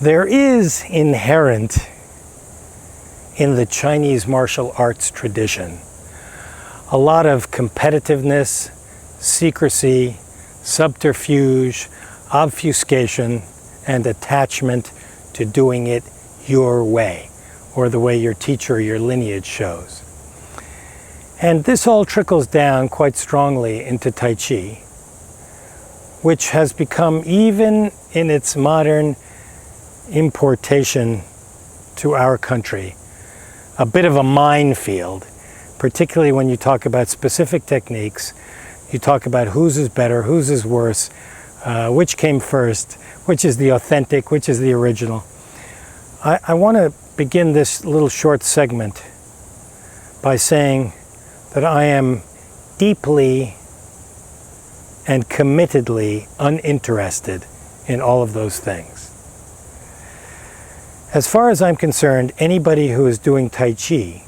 There is inherent in the Chinese martial arts tradition a lot of competitiveness, secrecy, subterfuge, obfuscation, and attachment to doing it your way, or the way your teacher or your lineage shows. And this all trickles down quite strongly into Tai Chi, which has become, even in its modern importation to our country, a bit of a minefield, particularly when you talk about specific techniques. You talk about whose is better, whose is worse, which came first, which is the authentic, which is the original. I want to begin this little short segment by saying that I am deeply and committedly uninterested in all of those things. As far as I'm concerned, anybody who is doing Tai Chi,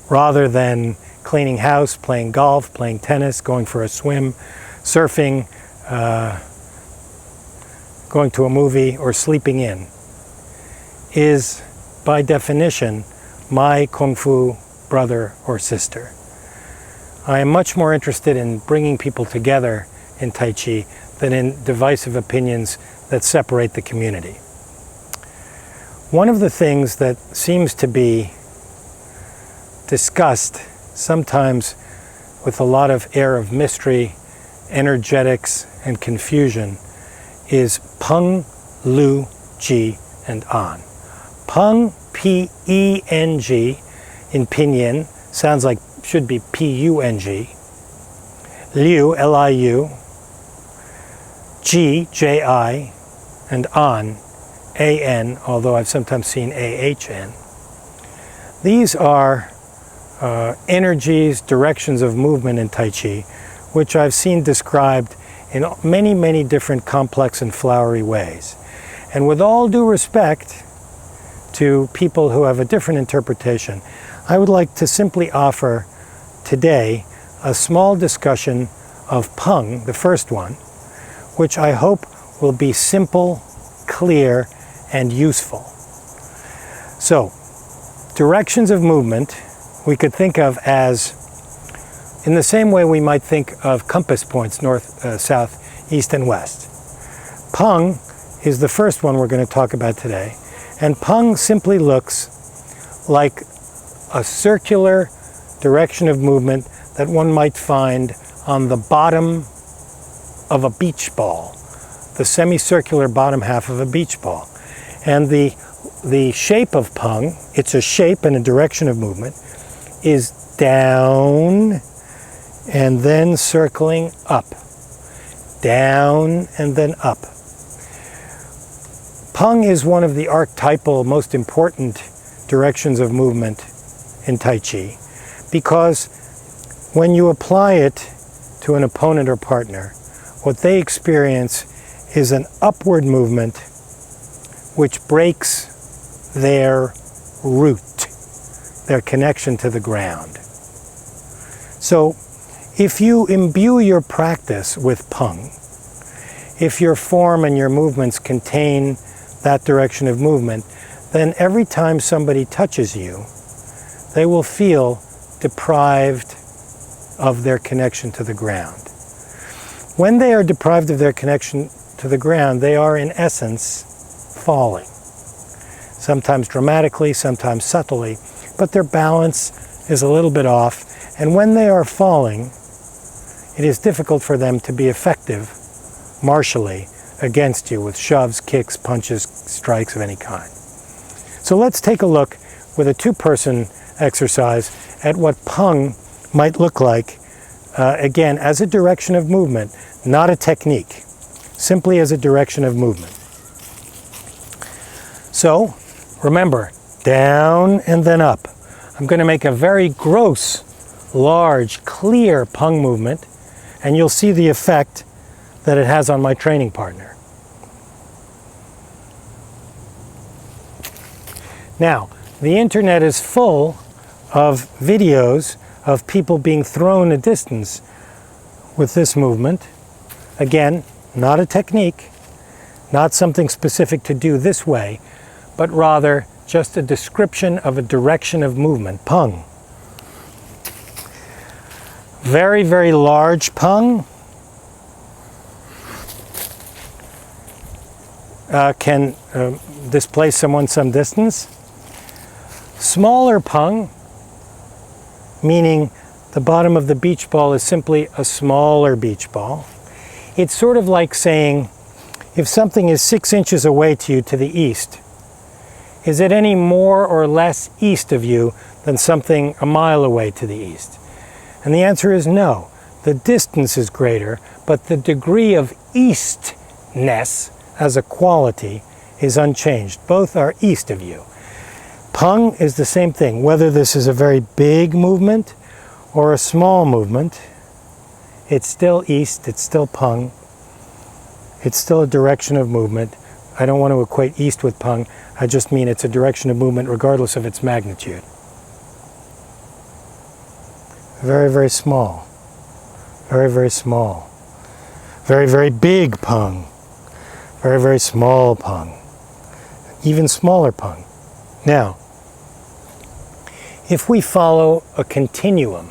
rather than cleaning house, playing golf, playing tennis, going for a swim, surfing, going to a movie, or sleeping in, is by definition my Kung Fu brother or sister. I am much more interested in bringing people together in Tai Chi than in divisive opinions that separate the community. One of the things that seems to be discussed, sometimes with a lot of air of mystery, energetics, and confusion, is Peng, Lu, Ji, and An. Peng, P-E-N-G, in pinyin, sounds like should be P-U-N-G. Liu, L-I-U. Ji, J-I. And An, A-N, although I've sometimes seen A-H-N. These are energies, directions of movement in Tai Chi, which I've seen described in many, many different complex and flowery ways. And with all due respect to people who have a different interpretation, I would like to simply offer today a small discussion of Pung, the first one, which I hope will be simple, clear, and useful. So, directions of movement we could think of as, in the same way we might think of compass points, north, south, east, and west. Pung is the first one we're going to talk about today. And Pung simply looks like a circular direction of movement that one might find on the bottom of a beach ball, the semicircular bottom half of a beach ball. And the shape of Pung, it's a shape and a direction of movement, is down and then circling up. Down and then up. Pung is one of the archetypal, most important directions of movement in Tai Chi, because when you apply it to an opponent or partner, what they experience is an upward movement which breaks their root, their connection to the ground. So if you imbue your practice with Pung, if your form and your movements contain that direction of movement, then every time somebody touches you, they will feel deprived of their connection to the ground. When they are deprived of their connection to the ground, they are in essence falling. Sometimes dramatically, sometimes subtly, but their balance is a little bit off. And when they are falling, it is difficult for them to be effective martially against you with shoves, kicks, punches, strikes of any kind. So let's take a look with a two-person exercise at what Pung might look like, again, as a direction of movement, not a technique, simply as a direction of movement. So, remember, down and then up. I'm going to make a very gross, large, clear Pung movement, and you'll see the effect that it has on my training partner. Now, the internet is full of videos of people being thrown a distance with this movement. Again, not a technique, not something specific to do this way, but rather just a description of a direction of movement, pung. Very, very large pung can displace someone some distance. Smaller pung, meaning the bottom of the beach ball is simply a smaller beach ball. It's sort of like saying, if something is 6 inches away to you to the east, is it any more or less east of you than something a mile away to the east? And the answer is no. The distance is greater, but the degree of eastness as a quality is unchanged. Both are east of you. Pung is the same thing. Whether this is a very big movement or a small movement, it's still east, it's still pung. It's still a direction of movement. I don't want to equate east with pung. I just mean it's a direction of movement regardless of its magnitude. Very, very small. Very, very small. Very, very big pung. Very, very small pung. Even smaller pung. Now, if we follow a continuum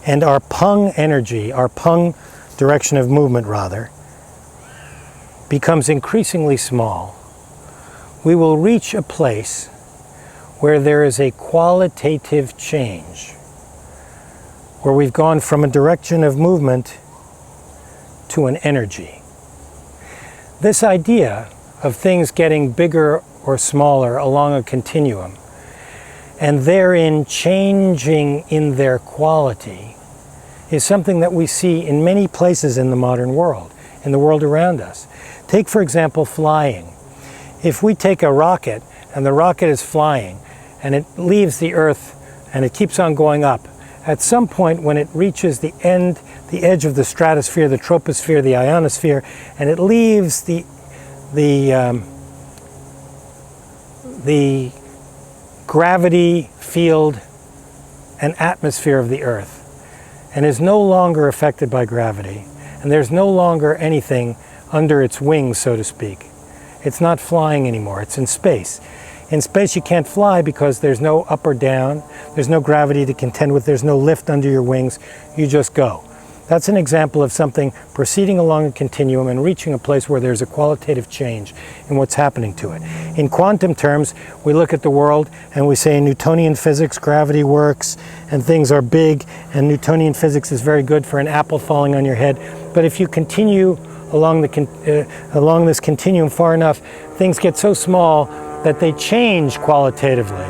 and our pung energy, our pung direction of movement rather, becomes increasingly small, we will reach a place where there is a qualitative change, where we've gone from a direction of movement to an energy. This idea of things getting bigger or smaller along a continuum and therein changing in their quality is something that we see in many places in the modern world, in the world around us. Take, for example, flying. If we take a rocket and the rocket is flying and it leaves the Earth and it keeps on going up, at some point when it reaches the edge of the stratosphere, the troposphere, the ionosphere, and it leaves the gravity field and atmosphere of the Earth and is no longer affected by gravity, and there's no longer anything under its wings, so to speak. It's not flying anymore, it's in space. In space you can't fly because there's no up or down, there's no gravity to contend with, there's no lift under your wings, you just go. That's an example of something proceeding along a continuum and reaching a place where there's a qualitative change in what's happening to it. In quantum terms, we look at the world and we say in Newtonian physics, gravity works and things are big, and Newtonian physics is very good for an apple falling on your head. But if you continue along this continuum far enough, things get so small that they change qualitatively.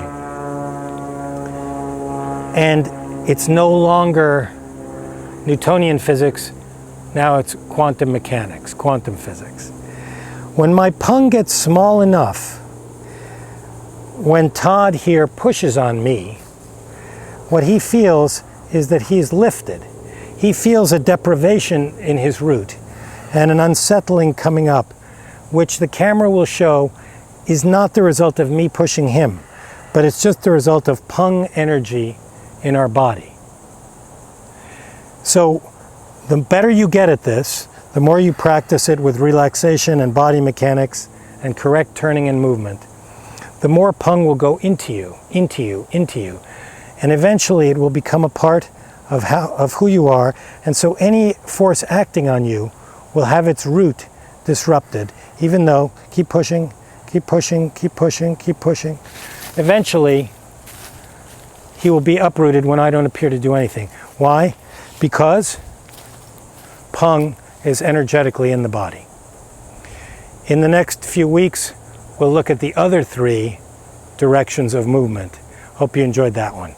And it's no longer Newtonian physics, now it's quantum mechanics, quantum physics. When my pung gets small enough, when Todd here pushes on me, what he feels is that he's lifted. He feels a deprivation in his root and an unsettling coming up, which the camera will show is not the result of me pushing him, but it's just the result of pung energy in our body. So the better you get at this, the more you practice it with relaxation and body mechanics and correct turning and movement, the more pung will go into you, into you, into you. And eventually it will become a part of who you are. And so any force acting on you will have its root disrupted, even though keep pushing, keep pushing, keep pushing, keep pushing. Eventually, he will be uprooted when I don't appear to do anything. Why? Because pung is energetically in the body. In the next few weeks, we'll look at the other 3 directions of movement. Hope you enjoyed that one.